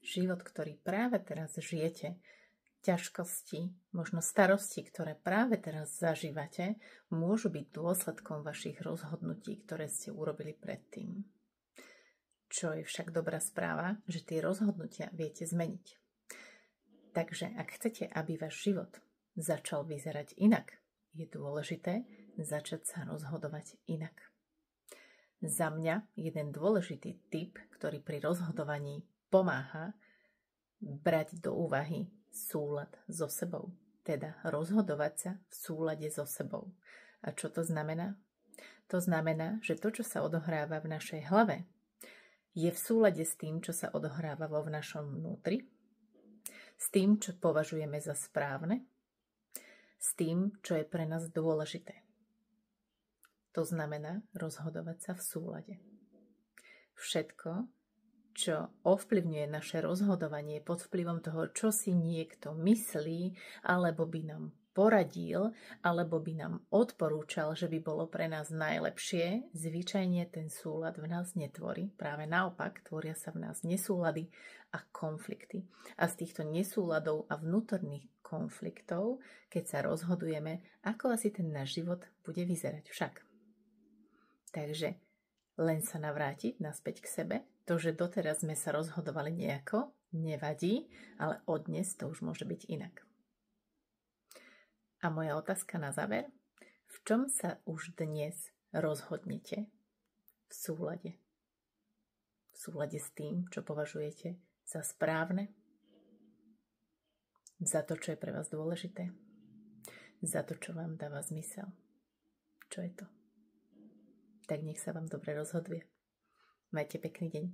život, ktorý práve teraz žijete, ťažkosti, možno starosti, ktoré práve teraz zažívate, môžu byť dôsledkom vašich rozhodnutí, ktoré ste urobili predtým. Čo je však dobrá správa, že tie rozhodnutia viete zmeniť. Takže ak chcete, aby váš život začal vyzerať inak, je dôležité začať sa rozhodovať inak. Za mňa jeden dôležitý tip, ktorý pri rozhodovaní pomáha, brať do úvahy súlad so sebou. Teda rozhodovať sa v súlade so sebou. A čo to znamená? To znamená, že to, čo sa odohráva v našej hlave, je v súlade s tým, čo sa odohráva vo našom vnútri, s tým, čo považujeme za správne, s tým, čo je pre nás dôležité. To znamená rozhodovať sa v súlade. Všetko, čo ovplyvňuje naše rozhodovanie pod vplyvom toho, čo si niekto myslí, alebo by nám poradil, alebo by nám odporúčal, že by bolo pre nás najlepšie, zvyčajne ten súlad v nás netvorí. Práve naopak, tvoria sa v nás nesúlady a konflikty. A z týchto nesúladov a vnútorných konfliktov, keď sa rozhodujeme, ako asi ten náš život bude vyzerať však. Takže len sa navrátiť naspäť k sebe. To, že doteraz sme sa rozhodovali nejako, nevadí, ale od dnes to už môže byť inak. A moja otázka na záver. V čom sa už dnes rozhodnete v súlade? V súlade s tým, čo považujete za správne? Za to, čo je pre vás dôležité? Za to, čo vám dáva zmysel? Čo je to? Tak nech sa vám dobre rozhoduje. Majte pekný deň.